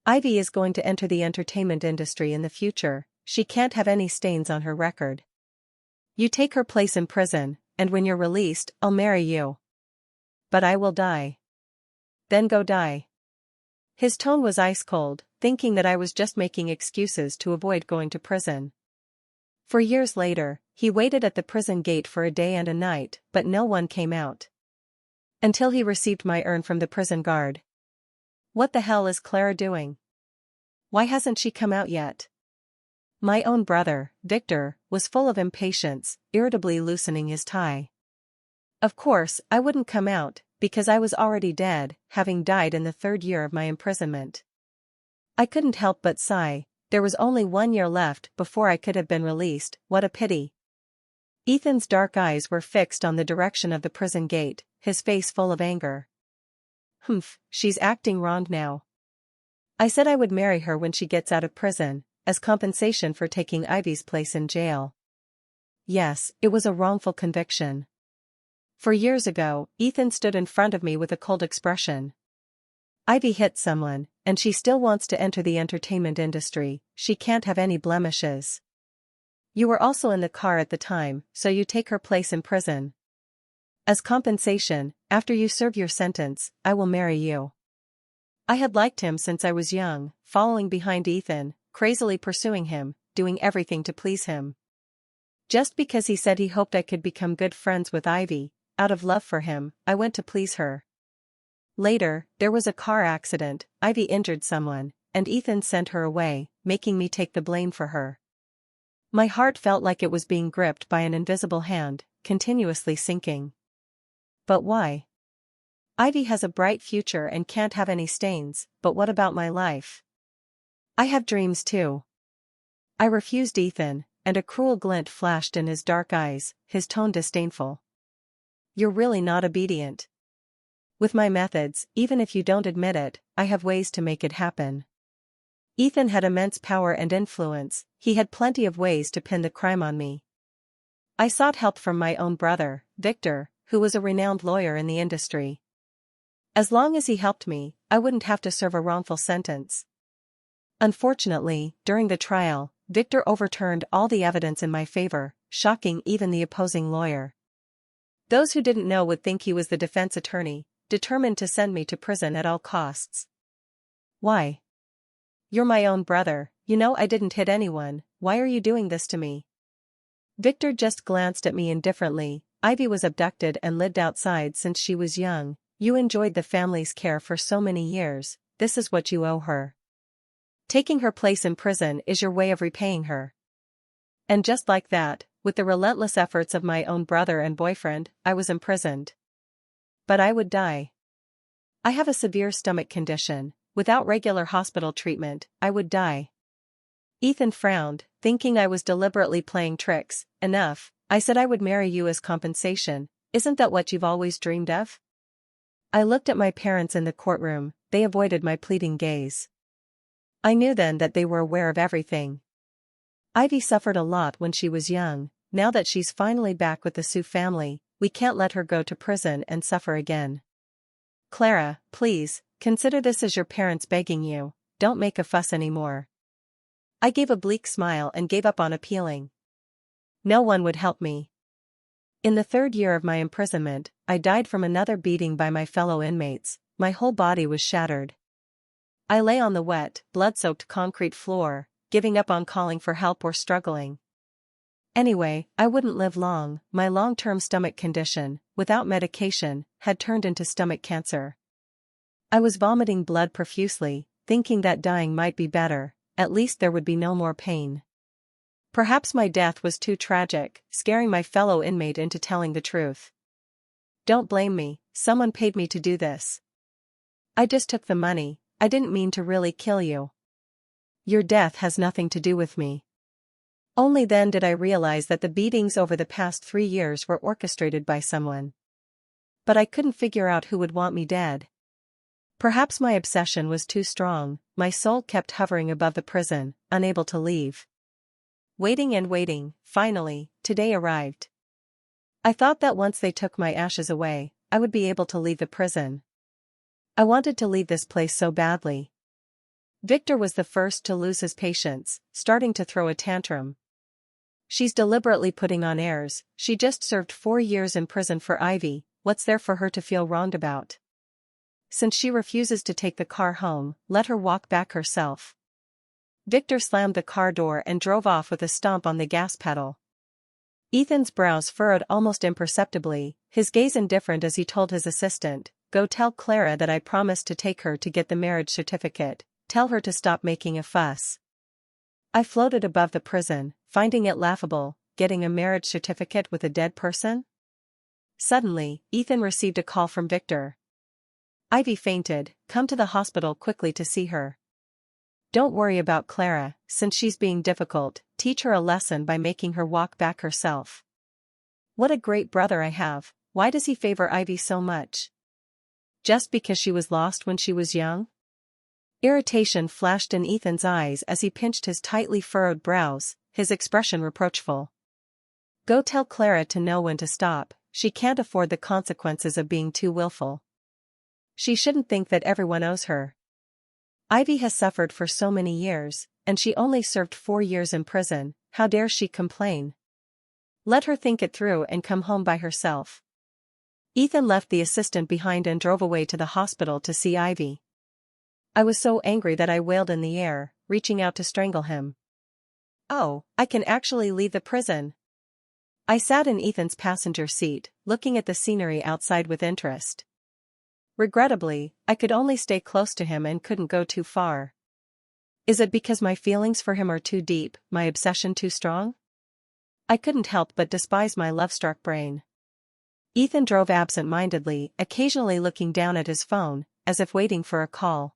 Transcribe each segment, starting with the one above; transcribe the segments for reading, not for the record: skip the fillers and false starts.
Ivy is going to enter the entertainment industry in the future, she can't have any stains on her record. You take her place in prison, and when you're released, I'll marry you. But I will die. Then go die. His tone was ice cold, thinking that I was just making excuses to avoid going to prison. For years later, he waited at the prison gate for a day and a night, but no one came out. Until he received my urn from the prison guard. What the hell is Clara doing? Why hasn't she come out yet? My own brother, Victor, was full of impatience, irritably loosening his tie. Of course, I wouldn't come out, because I was already dead, having died in the 3rd year of my imprisonment. I couldn't help but sigh. There was only 1 year left before I could have been released. What a pity. Ethan's dark eyes were fixed on the direction of the prison gate, his face full of anger. Humph, she's acting wrong now. I said I would marry her when she gets out of prison, as compensation for taking Ivy's place in jail. Yes, it was a wrongful conviction. For years ago, Ethan stood in front of me with a cold expression. Ivy hit someone, and she still wants to enter the entertainment industry, she can't have any blemishes. You were also in the car at the time, so you take her place in prison. As compensation, after you serve your sentence, I will marry you. I had liked him since I was young, following behind Ethan, crazily pursuing him, doing everything to please him. Just because he said he hoped I could become good friends with Ivy, out of love for him, I went to please her. Later, there was a car accident, Ivy injured someone, and Ethan sent her away, making me take the blame for her. My heart felt like it was being gripped by an invisible hand, continuously sinking. But why? Ivy has a bright future and can't have any stains, but what about my life? I have dreams too. I refused Ethan, and a cruel glint flashed in his dark eyes, his tone disdainful. You're really not obedient. With my methods, even if you don't admit it, I have ways to make it happen. Ethan had immense power and influence, he had plenty of ways to pin the crime on me. I sought help from my own brother, Victor, who was a renowned lawyer in the industry. As long as he helped me, I wouldn't have to serve a wrongful sentence. Unfortunately, during the trial, Victor overturned all the evidence in my favor, shocking even the opposing lawyer. Those who didn't know would think he was the defense attorney, determined to send me to prison at all costs. Why? You're my own brother, you know I didn't hit anyone, why are you doing this to me? Victor just glanced at me indifferently. Ivy was abducted and lived outside since she was young. You enjoyed the family's care for so many years, this is what you owe her. Taking her place in prison is your way of repaying her. And just like that, with the relentless efforts of my own brother and boyfriend, I was imprisoned. But I would die. I have a severe stomach condition. Without regular hospital treatment, I would die. Ethan frowned, thinking I was deliberately playing tricks. Enough, I said I would marry you as compensation. Isn't that what you've always dreamed of? I looked at my parents in the courtroom, they avoided my pleading gaze. I knew then that they were aware of everything. Ivy suffered a lot when she was young. Now that she's finally back with the Sue family, we can't let her go to prison and suffer again. Clara, please, consider this as your parents begging you, don't make a fuss anymore. I gave a bleak smile and gave up on appealing. No one would help me. In the 3rd year of my imprisonment, I died from another beating by my fellow inmates. My whole body was shattered. I lay on the wet, blood-soaked concrete floor, giving up on calling for help or struggling. Anyway, I wouldn't live long. My long-term stomach condition, without medication, had turned into stomach cancer. I was vomiting blood profusely, thinking that dying might be better, at least there would be no more pain. Perhaps my death was too tragic, scaring my fellow inmate into telling the truth. Don't blame me, someone paid me to do this. I just took the money, I didn't mean to really kill you. Your death has nothing to do with me. Only then did I realize that the beatings over the past 3 years were orchestrated by someone. But I couldn't figure out who would want me dead. Perhaps my obsession was too strong, my soul kept hovering above the prison, unable to leave. Waiting and waiting, finally, today arrived. I thought that once they took my ashes away, I would be able to leave the prison. I wanted to leave this place so badly. Victor was the first to lose his patience, starting to throw a tantrum. She's deliberately putting on airs, she just served 4 years in prison for Ivy, what's there for her to feel wronged about? Since she refuses to take the car home, let her walk back herself. Victor slammed the car door and drove off with a stomp on the gas pedal. Ethan's brows furrowed almost imperceptibly, his gaze indifferent as he told his assistant, "Go tell Clara that I promised to take her to get the marriage certificate. Tell her to stop making a fuss." I floated above the prison, finding it laughable, getting a marriage certificate with a dead person? Suddenly, Ethan received a call from Victor. "Ivy fainted, come to the hospital quickly to see her. Don't worry about Clara, since she's being difficult, teach her a lesson by making her walk back herself." What a great brother I have, why does he favor Ivy so much? Just because she was lost when she was young? Irritation flashed in Ethan's eyes as he pinched his tightly furrowed brows, his expression reproachful. "Go tell Clara to know when to stop, she can't afford the consequences of being too willful. She shouldn't think that everyone owes her. Ivy has suffered for so many years, and she only served 4 years in prison, how dare she complain? Let her think it through and come home by herself." Ethan left the assistant behind and drove away to the hospital to see Ivy. I was so angry that I wailed in the air, reaching out to strangle him. "Oh, I can actually leave the prison." I sat in Ethan's passenger seat, looking at the scenery outside with interest. Regrettably, I could only stay close to him and couldn't go too far. Is it because my feelings for him are too deep, my obsession too strong? I couldn't help but despise my love-struck brain. Ethan drove absent-mindedly, occasionally looking down at his phone, as if waiting for a call.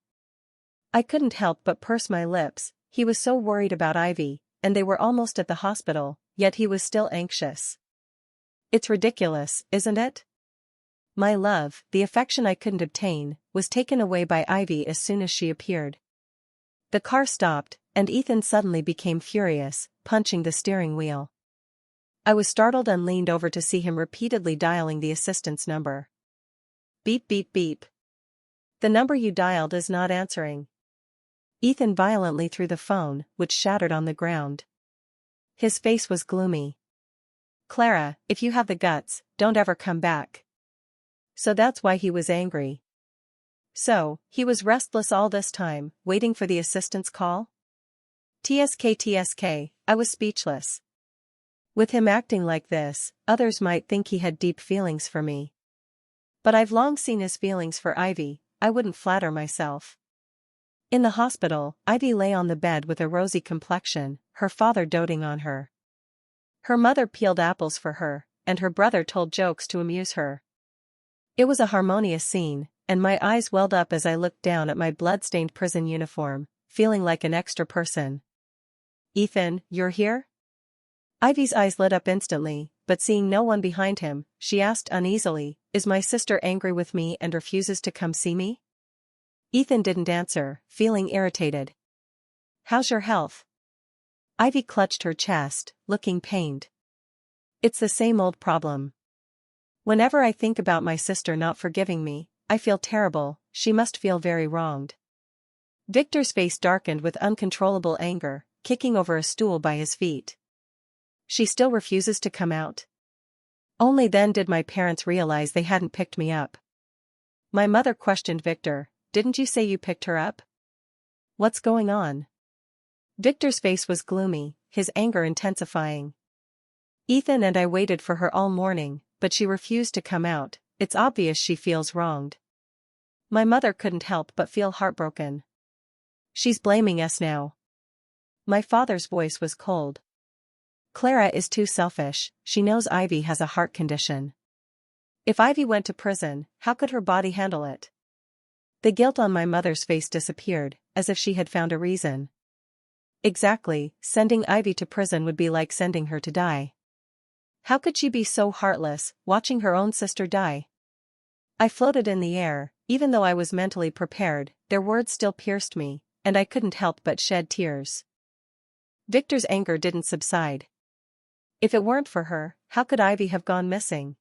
I couldn't help but purse my lips, he was so worried about Ivy, and they were almost at the hospital, yet he was still anxious. It's ridiculous, isn't it? My love, the affection I couldn't obtain, was taken away by Ivy as soon as she appeared. The car stopped, and Ethan suddenly became furious, punching the steering wheel. I was startled and leaned over to see him repeatedly dialing the assistant's number. "Beep beep beep. The number you dialed is not answering." Ethan violently threw the phone, which shattered on the ground. His face was gloomy. "Clara, if you have the guts, don't ever come back." So that's why he was angry. So, he was restless all this time, waiting for the assistant's call? TSK, I was speechless. With him acting like this, others might think he had deep feelings for me. But I've long seen his feelings for Ivy, I wouldn't flatter myself. In the hospital, Ivy lay on the bed with a rosy complexion, her father doting on her. Her mother peeled apples for her, and her brother told jokes to amuse her. It was a harmonious scene, and my eyes welled up as I looked down at my blood-stained prison uniform, feeling like an extra person. "Ethan, you're here?" Ivy's eyes lit up instantly, but seeing no one behind him, she asked uneasily, "Is my sister angry with me and refuses to come see me?" Ethan didn't answer, feeling irritated. "How's your health?" Ivy clutched her chest, looking pained. "It's the same old problem. Whenever I think about my sister not forgiving me, I feel terrible, she must feel very wronged." Victor's face darkened with uncontrollable anger, kicking over a stool by his feet. "She still refuses to come out?" Only then did my parents realize they hadn't picked me up. My mother questioned Victor, "Didn't you say you picked her up? What's going on?" Victor's face was gloomy, his anger intensifying. "Ethan and I waited for her all morning, but she refused to come out, it's obvious she feels wronged." My mother couldn't help but feel heartbroken. "She's blaming us now." My father's voice was cold. "Clara is too selfish, she knows Ivy has a heart condition. If Ivy went to prison, how could her body handle it?" The guilt on my mother's face disappeared, as if she had found a reason. "Exactly, sending Ivy to prison would be like sending her to die. How could she be so heartless, watching her own sister die?" I floated in the air, even though I was mentally prepared, their words still pierced me, and I couldn't help but shed tears. Victor's anger didn't subside. If it weren't for her, how could Ivy have gone missing?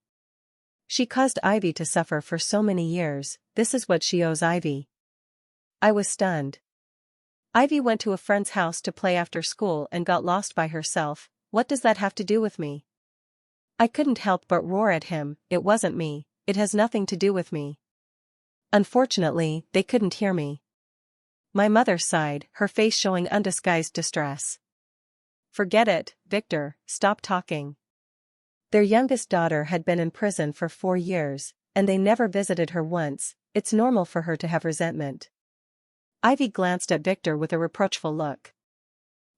She caused Ivy to suffer for so many years, this is what she owes Ivy. I was stunned. Ivy went to a friend's house to play after school and got lost by herself. What does that have to do with me? I couldn't help but roar at him. It wasn't me. It has nothing to do with me. Unfortunately, they couldn't hear me. My mother sighed, her face showing undisguised distress. Forget it, Victor, stop talking. Their youngest daughter had been in prison for 4 years, and they never visited her once. It's normal for her to have resentment. Ivy glanced at Victor with a reproachful look.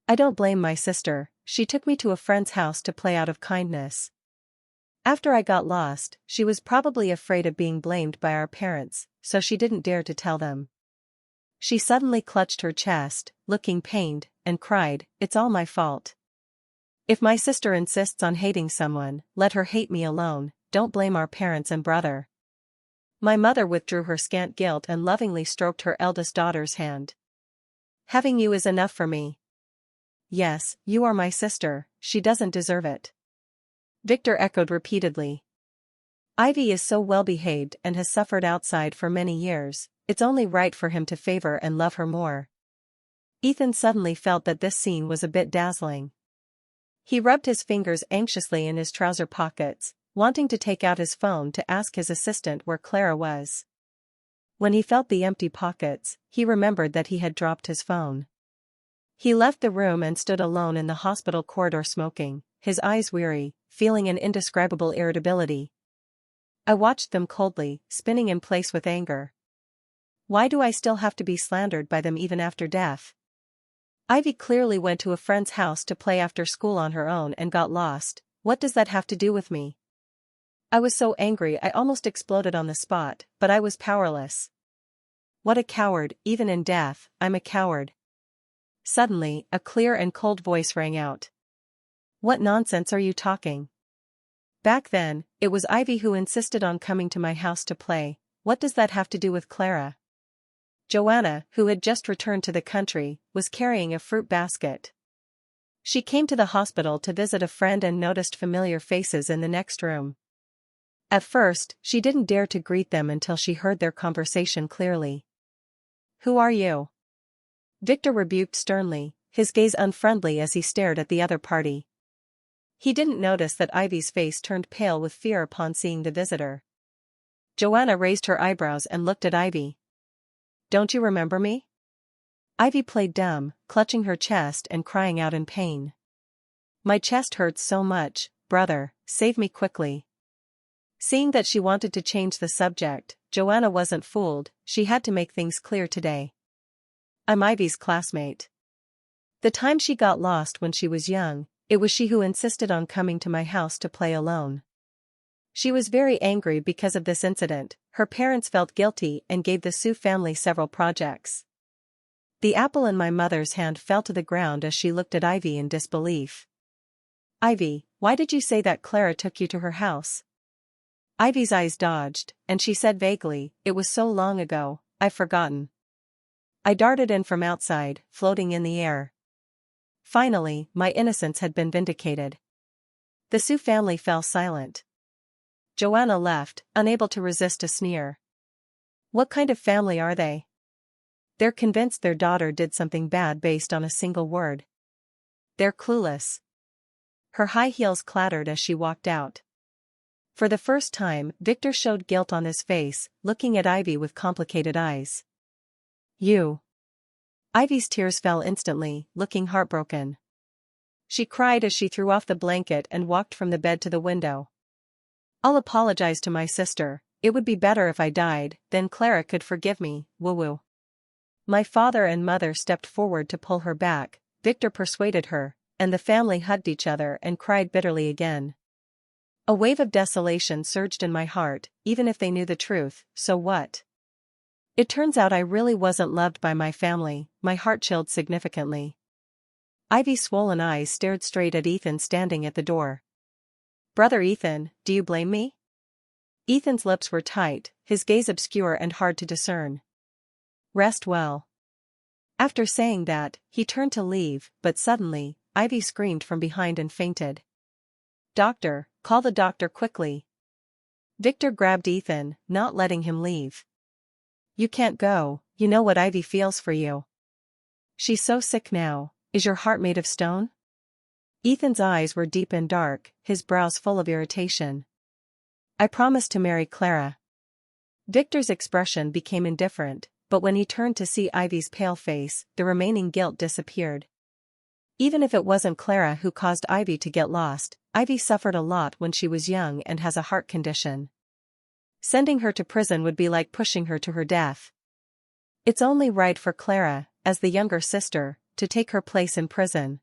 I don't blame my sister, she took me to a friend's house to play out of kindness. After I got lost, she was probably afraid of being blamed by our parents, so she didn't dare to tell them. She suddenly clutched her chest, looking pained, and cried, "It's all my fault. If my sister insists on hating someone, let her hate me alone, don't blame our parents and brother." My mother withdrew her scant guilt and lovingly stroked her eldest daughter's hand. Having you is enough for me. Yes, you are my sister, she doesn't deserve it. Victor echoed repeatedly. Ivy is so well behaved and has suffered outside for many years, it's only right for him to favor and love her more. Ethan suddenly felt that this scene was a bit dazzling. He rubbed his fingers anxiously in his trouser pockets, wanting to take out his phone to ask his assistant where Clara was. When he felt the empty pockets, he remembered that he had dropped his phone. He left the room and stood alone in the hospital corridor smoking, his eyes weary, feeling an indescribable irritability. I watched them coldly, spinning in place with anger. Why do I still have to be slandered by them even after death? Ivy clearly went to a friend's house to play after school on her own and got lost. What does that have to do with me? I was so angry I almost exploded on the spot, but I was powerless. What a coward, even in death, I'm a coward. Suddenly, a clear and cold voice rang out. What nonsense are you talking? Back then, it was Ivy who insisted on coming to my house to play. What does that have to do with Clara? Joanna, who had just returned to the country, was carrying a fruit basket. She came to the hospital to visit a friend and noticed familiar faces in the next room. At first, she didn't dare to greet them until she heard their conversation clearly. Who are you? Victor rebuked sternly, his gaze unfriendly as he stared at the other party. He didn't notice that Ivy's face turned pale with fear upon seeing the visitor. Joanna raised her eyebrows and looked at Ivy. Don't you remember me? Ivy played dumb, clutching her chest and crying out in pain. My chest hurts so much, brother, save me quickly. Seeing that she wanted to change the subject, Joanna wasn't fooled, she had to make things clear today. I'm Ivy's classmate. The time she got lost when she was young, it was she who insisted on coming to my house to play alone. She was very angry because of this incident. Her parents felt guilty and gave the Sue family several projects. The apple in my mother's hand fell to the ground as she looked at Ivy in disbelief. Ivy, why did you say that Clara took you to her house? Ivy's eyes dodged, and she said vaguely, it was so long ago, I've forgotten. I darted in from outside, floating in the air. Finally, my innocence had been vindicated. The Sue family fell silent. Joanna left, unable to resist a sneer. What kind of family are they? They're convinced their daughter did something bad based on a single word. They're clueless. Her high heels clattered as she walked out. For the first time, Victor showed guilt on his face, looking at Ivy with complicated eyes. You. Ivy's tears fell instantly, looking heartbroken. She cried as she threw off the blanket and walked from the bed to the window. I'll apologize to my sister, it would be better if I died, then Clara could forgive me, woo-woo. My father and mother stepped forward to pull her back, Victor persuaded her, and the family hugged each other and cried bitterly again. A wave of desolation surged in my heart, even if they knew the truth, so what? It turns out I really wasn't loved by my family, my heart chilled significantly. Ivy's swollen eyes stared straight at Ethan standing at the door. Brother Ethan, do you blame me? Ethan's lips were tight, his gaze obscure and hard to discern. Rest well. After saying that, he turned to leave, but suddenly, Ivy screamed from behind and fainted. Doctor, call the doctor quickly. Victor grabbed Ethan, not letting him leave. You can't go, you know what Ivy feels for you. She's so sick now. Is your heart made of stone? Ethan's eyes were deep and dark, his brows full of irritation. I promised to marry Clara. Victor's expression became indifferent, but when he turned to see Ivy's pale face, the remaining guilt disappeared. Even if it wasn't Clara who caused Ivy to get lost, Ivy suffered a lot when she was young and has a heart condition. Sending her to prison would be like pushing her to her death. It's only right for Clara, as the younger sister, to take her place in prison.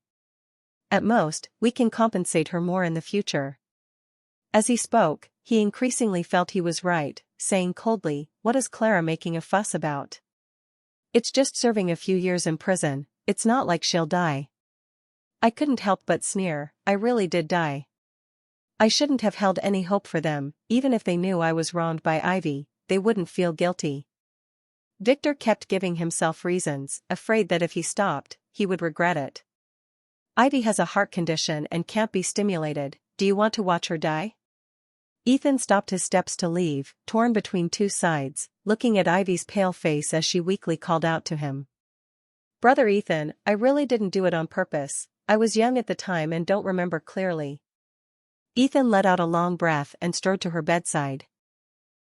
At most, we can compensate her more in the future. As he spoke, he increasingly felt he was right, saying coldly, "What is Clara making a fuss about? It's just serving a few years in prison, it's not like she'll die." I couldn't help but sneer, I really did die. I shouldn't have held any hope for them, even if they knew I was wronged by Ivy, they wouldn't feel guilty. Victor kept giving himself reasons, afraid that if he stopped, he would regret it. Ivy has a heart condition and can't be stimulated, do you want to watch her die? Ethan stopped his steps to leave, torn between two sides, looking at Ivy's pale face as she weakly called out to him. "Brother Ethan, I really didn't do it on purpose, I was young at the time and don't remember clearly." Ethan let out a long breath and strode to her bedside.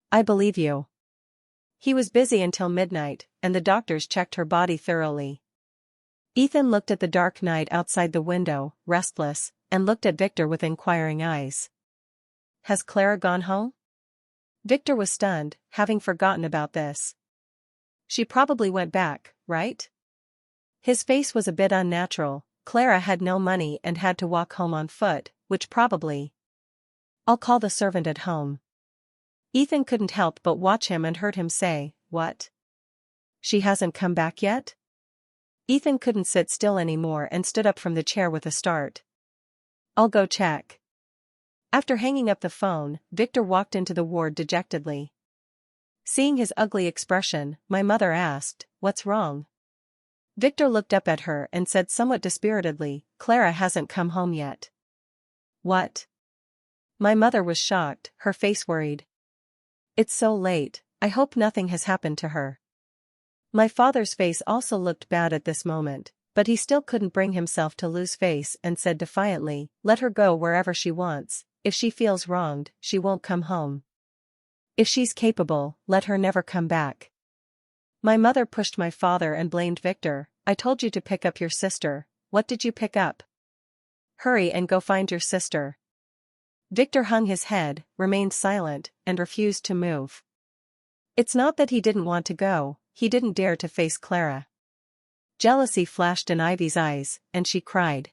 "I believe you." He was busy until midnight, and the doctors checked her body thoroughly. Ethan looked at the dark night outside the window, restless, and looked at Victor with inquiring eyes. "Has Clara gone home?" Victor was stunned, having forgotten about this. "She probably went back, right?" His face was a bit unnatural. Clara had no money and had to walk home on foot, which probably. "I'll call the servant at home." Ethan couldn't help but watch him and heard him say, "What? She hasn't come back yet?" Ethan couldn't sit still anymore and stood up from the chair with a start. "I'll go check." After hanging up the phone, Victor walked into the ward dejectedly. Seeing his ugly expression, my mother asked, "What's wrong?" Victor looked up at her and said somewhat dispiritedly, "Clara hasn't come home yet." "What?" My mother was shocked, her face worried. "It's so late, I hope nothing has happened to her." My father's face also looked bad at this moment, but he still couldn't bring himself to lose face and said defiantly, "Let her go wherever she wants, if she feels wronged, she won't come home. If she's capable, let her never come back." My mother pushed my father and blamed Victor. "I told you to pick up your sister, what did you pick up? Hurry and go find your sister." Victor hung his head, remained silent, and refused to move. It's not that he didn't want to go, he didn't dare to face Clara. Jealousy flashed in Ivy's eyes, and she cried.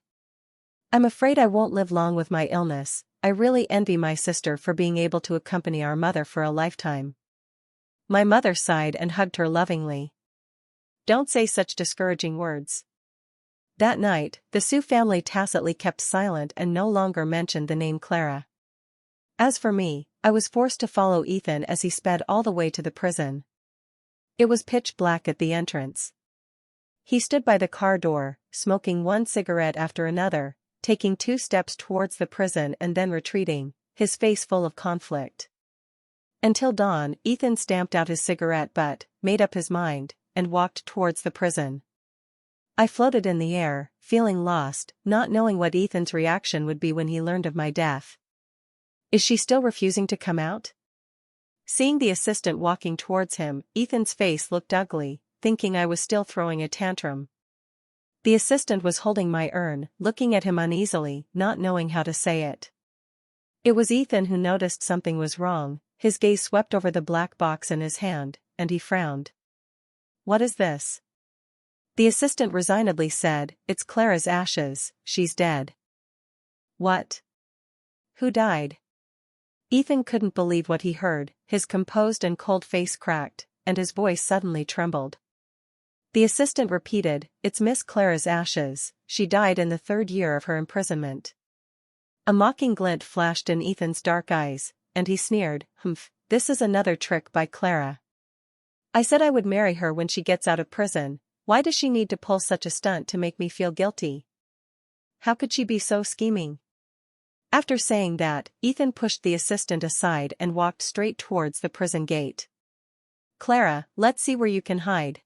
"I'm afraid I won't live long with my illness, I really envy my sister for being able to accompany our mother for a lifetime." My mother sighed and hugged her lovingly. "Don't say such discouraging words." That night, the Sue family tacitly kept silent and no longer mentioned the name Clara. As for me, I was forced to follow Ethan as he sped all the way to the prison. It was pitch black at the entrance. He stood by the car door, smoking one cigarette after another, taking 2 steps towards the prison and then retreating, his face full of conflict. Until dawn, Ethan stamped out his cigarette butt, made up his mind, and walked towards the prison. I floated in the air, feeling lost, not knowing what Ethan's reaction would be when he learned of my death. Is she still refusing to come out? Seeing the assistant walking towards him, Ethan's face looked ugly, thinking I was still throwing a tantrum. The assistant was holding my urn, looking at him uneasily, not knowing how to say it. It was Ethan who noticed something was wrong. His gaze swept over the black box in his hand, and he frowned. "What is this?" The assistant resignedly said, "It's Clara's ashes, she's dead." "What? Who died?" Ethan couldn't believe what he heard, his composed and cold face cracked, and his voice suddenly trembled. The assistant repeated, "It's Miss Clara's ashes, she died in the 3rd year of her imprisonment." A mocking glint flashed in Ethan's dark eyes, and he sneered, "Humph, this is another trick by Clara. I said I would marry her when she gets out of prison, why does she need to pull such a stunt to make me feel guilty? How could she be so scheming?" After saying that, Ethan pushed the assistant aside and walked straight towards the prison gate. "Clara, let's see where you can hide."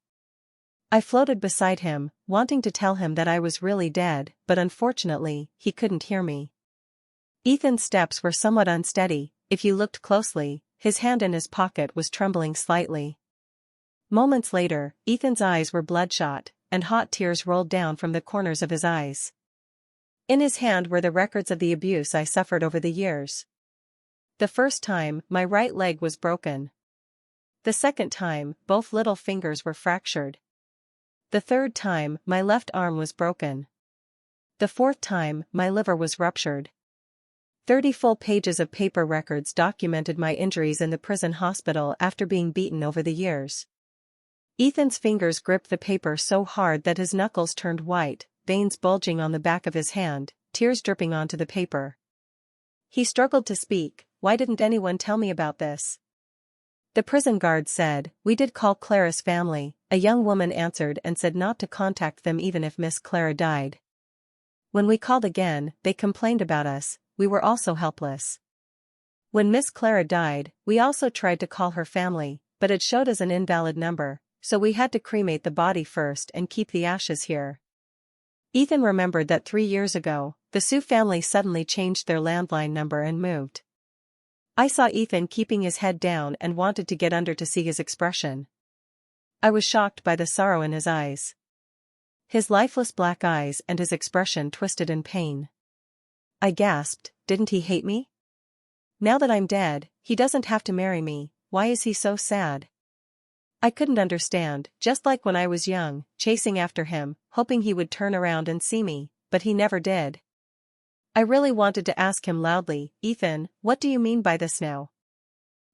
I floated beside him, wanting to tell him that I was really dead, but unfortunately, he couldn't hear me. Ethan's steps were somewhat unsteady. If you looked closely, his hand in his pocket was trembling slightly. Moments later, Ethan's eyes were bloodshot, and hot tears rolled down from the corners of his eyes. In his hand were the records of the abuse I suffered over the years. The first time, my right leg was broken. The second time, both little fingers were fractured. The third time, my left arm was broken. The fourth time, my liver was ruptured. 30 full pages of paper records documented my injuries in the prison hospital after being beaten over the years. Ethan's fingers gripped the paper so hard that his knuckles turned white, veins bulging on the back of his hand, tears dripping onto the paper. He struggled to speak. Why didn't anyone tell me about this? The prison guard said, "We did call Clara's family," a young woman answered and said not to contact them even if Miss Clara died. When we called again, they complained about us. We were also helpless. When Miss Clara died, we also tried to call her family, but it showed as an invalid number, so we had to cremate the body first and keep the ashes here. Ethan remembered that 3 years ago, the Sue family suddenly changed their landline number and moved. I saw Ethan keeping his head down and wanted to get under to see his expression. I was shocked by the sorrow in his eyes. His lifeless black eyes and his expression twisted in pain. I gasped, "Didn't he hate me? Now that I'm dead, he doesn't have to marry me. Why is he so sad?" I couldn't understand, just like when I was young, chasing after him, hoping he would turn around and see me, but he never did. I really wanted to ask him loudly, "Ethan, what do you mean by this now?"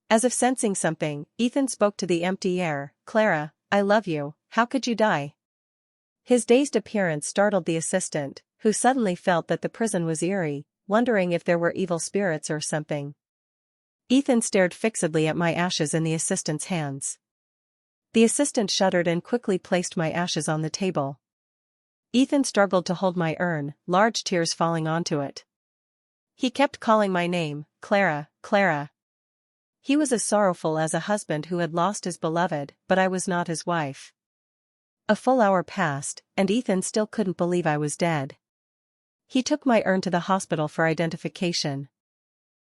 As if sensing something, Ethan spoke to the empty air, "Clara, I love you, how could you die?" His dazed appearance startled the assistant, who suddenly felt that the prison was eerie, wondering if there were evil spirits or something. Ethan stared fixedly at my ashes in the assistant's hands. The assistant shuddered and quickly placed my ashes on the table. Ethan struggled to hold my urn, large tears falling onto it. He kept calling my name, "Clara, Clara." He was as sorrowful as a husband who had lost his beloved, but I was not his wife. A full hour passed, and Ethan still couldn't believe I was dead. He took my urn to the hospital for identification.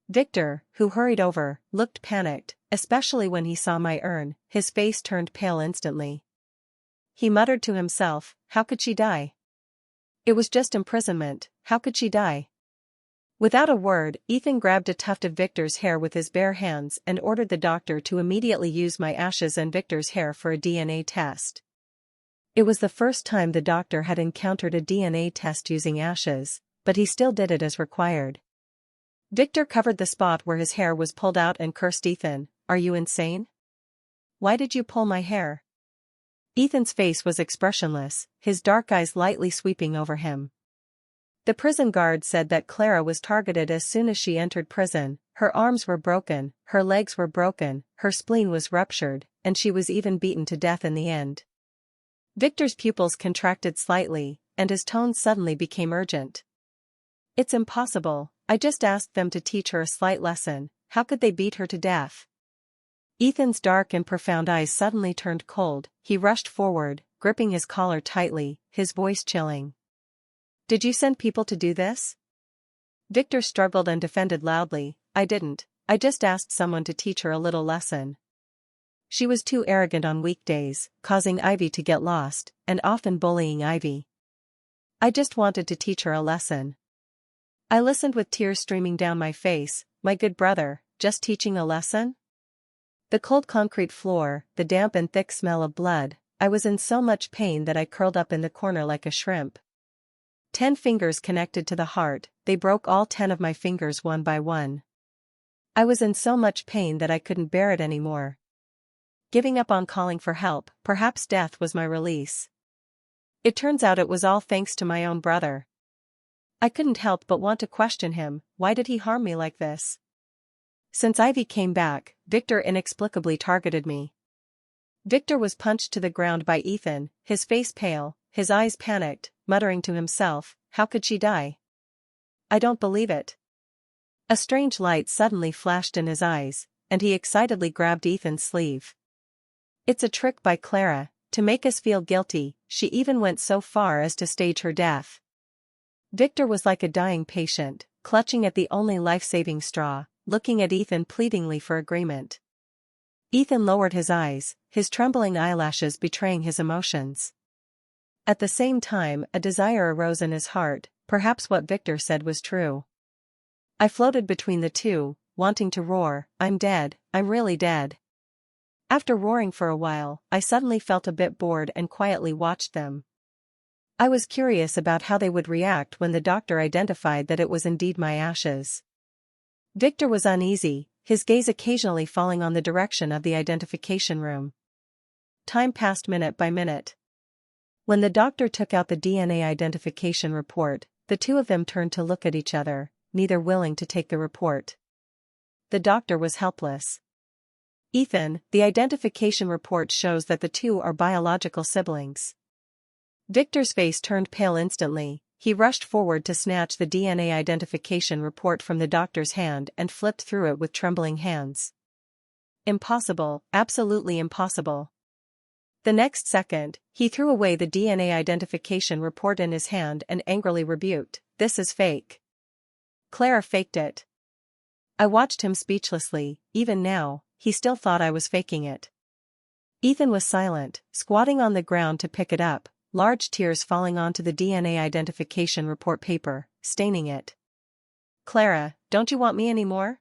Victor, who hurried over, looked panicked, especially when he saw my urn. His face turned pale instantly. He muttered to himself, "How could she die? It was just imprisonment, how could she die?" Without a word, Ethan grabbed a tuft of Victor's hair with his bare hands and ordered the doctor to immediately use my ashes and Victor's hair for a DNA test. It was the first time the doctor had encountered a DNA test using ashes, but he still did it as required. Victor covered the spot where his hair was pulled out and cursed Ethan, "Are you insane? Why did you pull my hair?" Ethan's face was expressionless, his dark eyes lightly sweeping over him. The prison guard said that Clara was targeted as soon as she entered prison. Her arms were broken, her legs were broken, her spleen was ruptured, and she was even beaten to death in the end. Victor's pupils contracted slightly, and his tone suddenly became urgent. "It's impossible, I just asked them to teach her a slight lesson, how could they beat her to death?" Ethan's dark and profound eyes suddenly turned cold. He rushed forward, gripping his collar tightly, his voice chilling. "Did you send people to do this?" Victor struggled and defended loudly, "I didn't, I just asked someone to teach her a little lesson. She was too arrogant on weekdays, causing Ivy to get lost, and often bullying Ivy. I just wanted to teach her a lesson." I listened with tears streaming down my face. My good brother, just teaching a lesson? The cold concrete floor, the damp and thick smell of blood. I was in so much pain that I curled up in the corner like a shrimp. 10 fingers connected to the heart, they broke all 10 of my fingers one by one. I was in so much pain that I couldn't bear it anymore. Giving up on calling for help, perhaps death was my release. It turns out it was all thanks to my own brother. I couldn't help but want to question him. Why did he harm me like this? Since Ivy came back, Victor inexplicably targeted me. Victor was punched to the ground by Ethan, his face pale, his eyes panicked, muttering to himself, "How could she die? I don't believe it." A strange light suddenly flashed in his eyes, and he excitedly grabbed Ethan's sleeve. "It's a trick by Clara, To make us feel guilty, she even went so far as to stage her death. Victor was like a dying patient, clutching at the only life-saving straw, looking at Ethan pleadingly for agreement. Ethan lowered his eyes, his trembling eyelashes betraying his emotions. At the same time, a desire arose in his heart, perhaps what Victor said was true. I floated between the two, wanting to roar, "I'm dead, I'm really dead." After roaring for a while, I suddenly felt a bit bored and quietly watched them. I was curious about how they would react when the doctor identified that it was indeed my ashes. Victor was uneasy, his gaze occasionally falling on the direction of the identification room. Time passed minute by minute. When the doctor took out the DNA identification report, the two of them turned to look at each other, neither willing to take the report. The doctor was helpless. "Ethan, the identification report shows that the two are biological siblings." Victor's face turned pale instantly. He rushed forward to snatch the DNA identification report from the doctor's hand and flipped through it with trembling hands. "Impossible, absolutely impossible." The next second, he threw away the DNA identification report in his hand and angrily rebuked, "This is fake. Clara faked it." I watched him speechlessly. Even now, he still thought I was faking it. Ethan was silent, squatting on the ground to pick it up, large tears falling onto the DNA identification report paper, staining it. "Clara, don't you want me anymore?"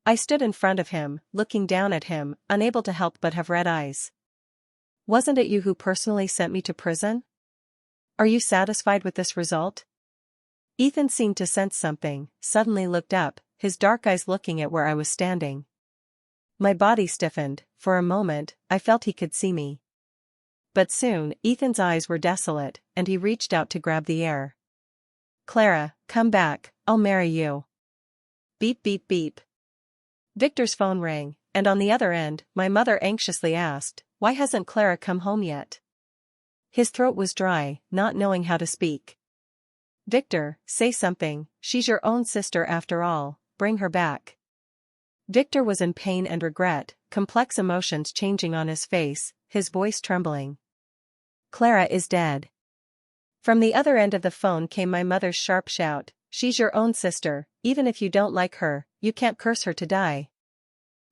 I stood in front of him, looking down at him, unable to help but have red eyes. "Wasn't it you who personally sent me to prison? Are you satisfied with this result?" Ethan seemed to sense something, suddenly looked up, his dark eyes looking at where I was standing. My body stiffened. For a moment, I felt he could see me. But soon, Ethan's eyes were desolate, and he reached out to grab the air. "Clara, come back, I'll marry you." Beep beep beep. Victor's phone rang, and on the other end, my mother anxiously asked, "Why hasn't Clara come home yet?" His throat was dry, not knowing how to speak. "Victor, say something, she's your own sister after all, bring her back." Victor was in pain and regret, complex emotions changing on his face, his voice trembling. "Clara is dead." From the other end of the phone came my mother's sharp shout, "She's your own sister, even if you don't like her, you can't curse her to die."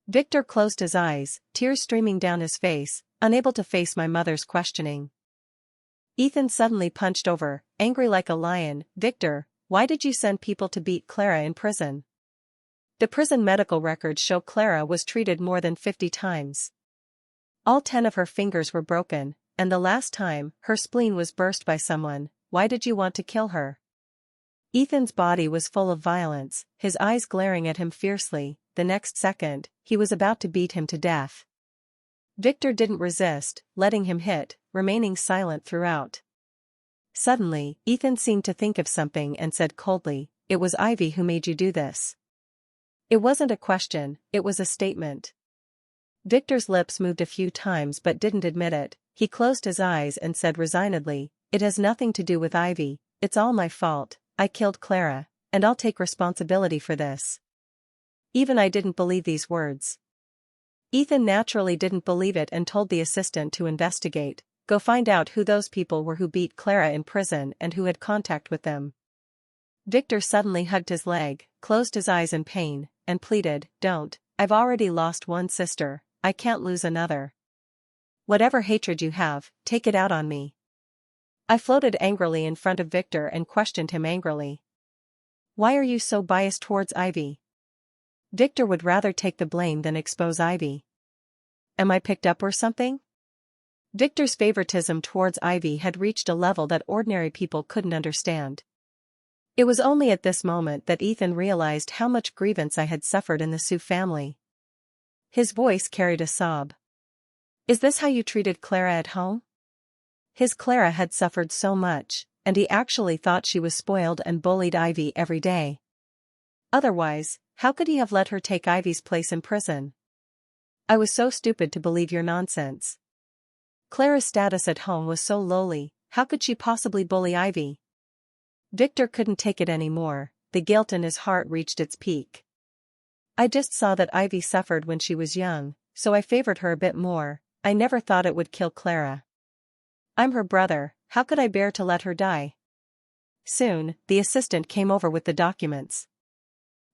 Victor closed his eyes, tears streaming down his face, unable to face my mother's questioning. Ethan suddenly punched over, angry like a lion. "Victor, why did you send people to beat Clara in prison? The prison medical records show Clara was treated more than 50 times. All 10 of her fingers were broken, and the last time, her spleen was burst by someone. Why did you want to kill her?" Ethan's body was full of violence, his eyes glaring at him fiercely. The next second, he was about to beat him to death. Victor didn't resist, letting him hit, remaining silent throughout. Suddenly, Ethan seemed to think of something and said coldly, "It was Ivy who made you do this." It wasn't a question, it was a statement. Victor's lips moved a few times but didn't admit it. He closed his eyes and said resignedly, "It has nothing to do with Ivy, it's all my fault. I killed Clara, and I'll take responsibility for this." Even I didn't believe these words. Ethan naturally didn't believe it and told the assistant to investigate, go find out who those people were who beat Clara in prison and who had contact with them. Victor suddenly hugged his leg, closed his eyes in pain, and pleaded, "Don't, I've already lost one sister, I can't lose another. Whatever hatred you have, take it out on me." I floated angrily in front of Victor and questioned him angrily. "Why are you so biased towards Ivy?" Victor would rather take the blame than expose Ivy. "Am I picked up or something?" Victor's favoritism towards Ivy had reached a level that ordinary people couldn't understand. It was only at this moment that Ethan realized how much grievance I had suffered in the Sioux family. His voice carried a sob. "Is this how you treated Clara at home?" His Clara had suffered so much, and he actually thought she was spoiled and bullied Ivy every day. Otherwise, how could he have let her take Ivy's place in prison? I was so stupid to believe your nonsense. Clara's status at home was so lowly, how could she possibly bully Ivy? Victor couldn't take it anymore, the guilt in his heart reached its peak. "I just saw that Ivy suffered when she was young, so I favored her a bit more, I never thought it would kill Clara. I'm her brother, how could I bear to let her die? Soon, the assistant came over with the documents.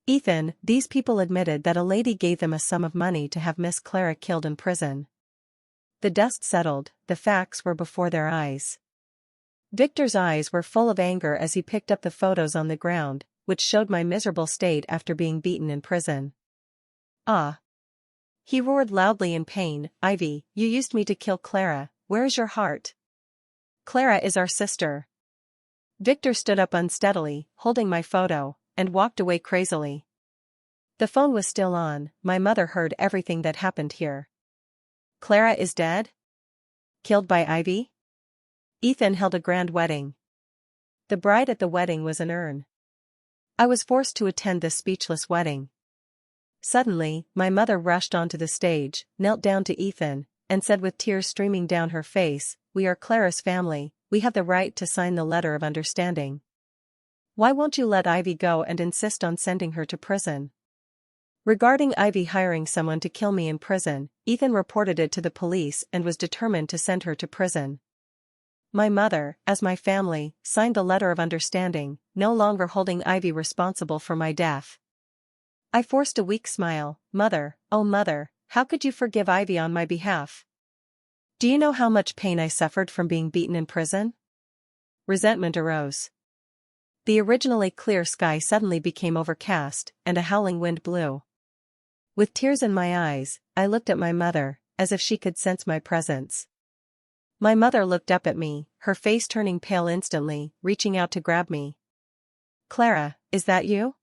Ethan, these people admitted that a lady gave them a sum of money to have Miss Clara killed in prison. The dust settled, the facts were before their eyes. Victor's eyes were full of anger as he picked up the photos on the ground, which showed my miserable state after being beaten in prison. Ah! He roared loudly in pain, Ivy, you used me to kill Clara, where is your heart? Clara is our sister. Victor stood up unsteadily, holding my photo, and walked away crazily. The phone was still on, my mother heard everything that happened here. Clara is dead? Killed by Ivy? Ethan held a grand wedding. The bride at the wedding was an urn. I was forced to attend this speechless wedding. Suddenly, my mother rushed onto the stage, knelt down to Ethan, and said with tears streaming down her face, "We are Clara's family, we have the right to sign the letter of understanding. Why won't you let Ivy go and insist on sending her to prison?" Regarding Ivy hiring someone to kill me in prison, Ethan reported it to the police and was determined to send her to prison. My mother, as my family, signed the letter of understanding, no longer holding Ivy responsible for my death. I forced a weak smile. Mother, oh mother, how could you forgive Ivy on my behalf? Do you know how much pain I suffered from being beaten in prison? Resentment arose. The originally clear sky suddenly became overcast, and a howling wind blew. With tears in my eyes, I looked at my mother, as if she could sense my presence. My mother looked up at me, her face turning pale instantly, reaching out to grab me. Clara, is that you?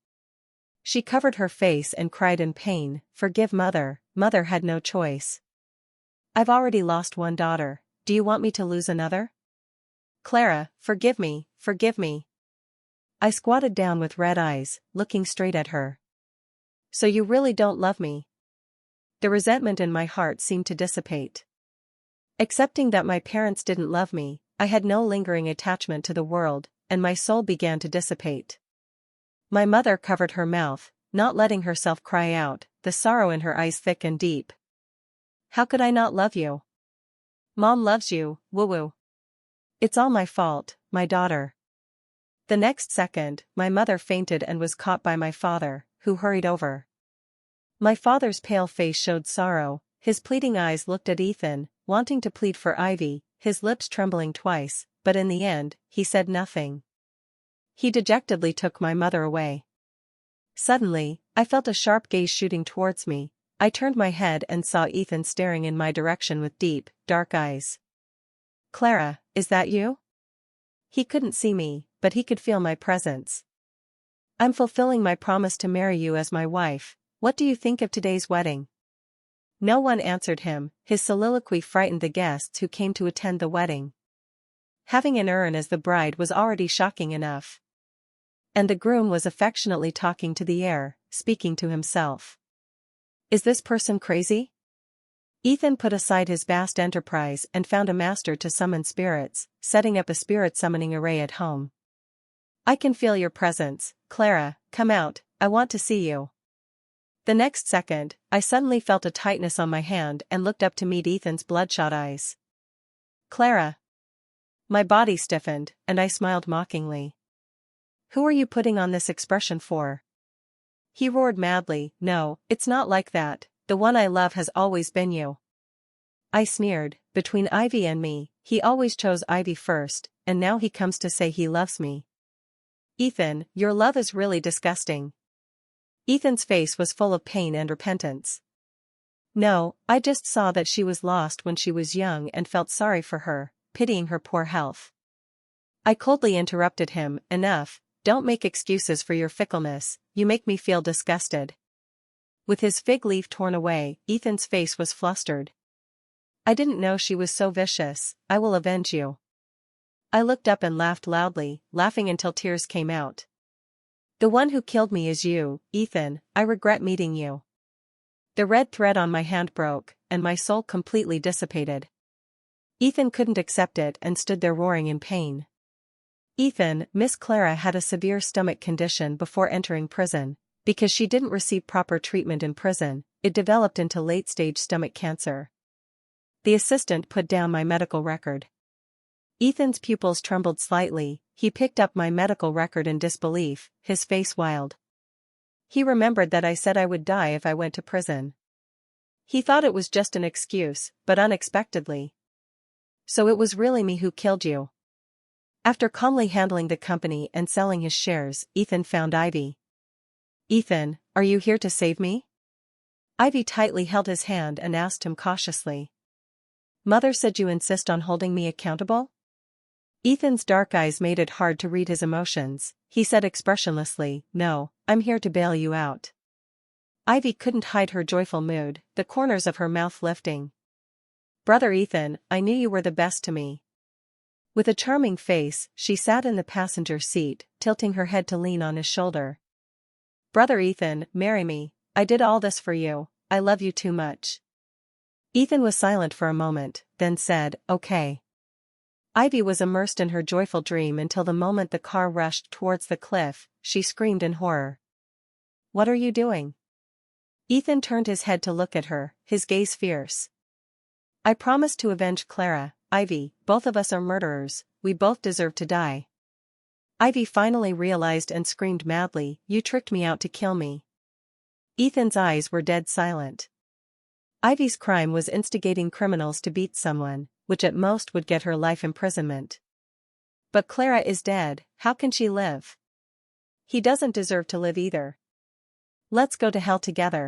She covered her face and cried in pain, "Forgive mother, mother had no choice. I've already lost one daughter, do you want me to lose another? Clara, forgive me, forgive me." I squatted down with red eyes, looking straight at her. So you really don't love me? The resentment in my heart seemed to dissipate. Accepting that my parents didn't love me, I had no lingering attachment to the world, and my soul began to dissipate. My mother covered her mouth, not letting herself cry out, the sorrow in her eyes thick and deep. How could I not love you? Mom loves you, woo-woo. It's all my fault, my daughter. The next second, my mother fainted and was caught by my father, who hurried over. My father's pale face showed sorrow, his pleading eyes looked at Ethan, wanting to plead for Ivy, his lips trembling twice, but in the end, he said nothing. He dejectedly took my mother away. Suddenly, I felt a sharp gaze shooting towards me. I turned my head and saw Ethan staring in my direction with deep, dark eyes. Clara, is that you? He couldn't see me, but he could feel my presence. I'm fulfilling my promise to marry you as my wife. What do you think of today's wedding? No one answered him, his soliloquy frightened the guests who came to attend the wedding. Having an urn as the bride was already shocking enough. And the groom was affectionately talking to the air, speaking to himself. Is this person crazy? Ethan put aside his vast enterprise and found a master to summon spirits, setting up a spirit summoning array at home. I can feel your presence, Clara, come out, I want to see you. The next second, I suddenly felt a tightness on my hand and looked up to meet Ethan's bloodshot eyes. Clara. My body stiffened, and I smiled mockingly. Who are you putting on this expression for? He roared madly, no, it's not like that, the one I love has always been you. I sneered, between Ivy and me, he always chose Ivy first, and now he comes to say he loves me. Ethan, your love is really disgusting. Ethan's face was full of pain and repentance. No, I just saw that she was lost when she was young and felt sorry for her, pitying her poor health. I coldly interrupted him, enough, don't make excuses for your fickleness, you make me feel disgusted. With his fig leaf torn away, Ethan's face was flustered. I didn't know she was so vicious, I will avenge you. I looked up and laughed loudly, laughing until tears came out. The one who killed me is you, Ethan, I regret meeting you. The red thread on my hand broke, and my soul completely dissipated. Ethan couldn't accept it and stood there roaring in pain. Ethan, Miss Clara had a severe stomach condition before entering prison. Because she didn't receive proper treatment in prison, it developed into late-stage stomach cancer. The assistant put down my medical record. Ethan's pupils trembled slightly. He picked up my medical record in disbelief, his face wild. He remembered that I said I would die if I went to prison. He thought it was just an excuse, but unexpectedly. So it was really me who killed you. After calmly handling the company and selling his shares, Ethan found Ivy. Ethan, are you here to save me? Ivy tightly held his hand and asked him cautiously. Mother said you insist on holding me accountable? Ethan's dark eyes made it hard to read his emotions. He said expressionlessly, no, I'm here to bail you out. Ivy couldn't hide her joyful mood, the corners of her mouth lifting. Brother Ethan, I knew you were the best to me. With a charming face, she sat in the passenger seat, tilting her head to lean on his shoulder. Brother Ethan, marry me. I did all this for you. I love you too much. Ethan was silent for a moment, then said, okay. Ivy was immersed in her joyful dream until the moment the car rushed towards the cliff. She screamed in horror. What are you doing? Ethan turned his head to look at her, his gaze fierce. I promised to avenge Clara. Ivy, both of us are murderers, we both deserve to die. Ivy finally realized and screamed madly, you tricked me out to kill me. Ethan's eyes were dead silent. Ivy's crime was instigating criminals to beat someone, which at most would get her life imprisonment. But Clara is dead, how can she live? He doesn't deserve to live either. Let's go to hell together.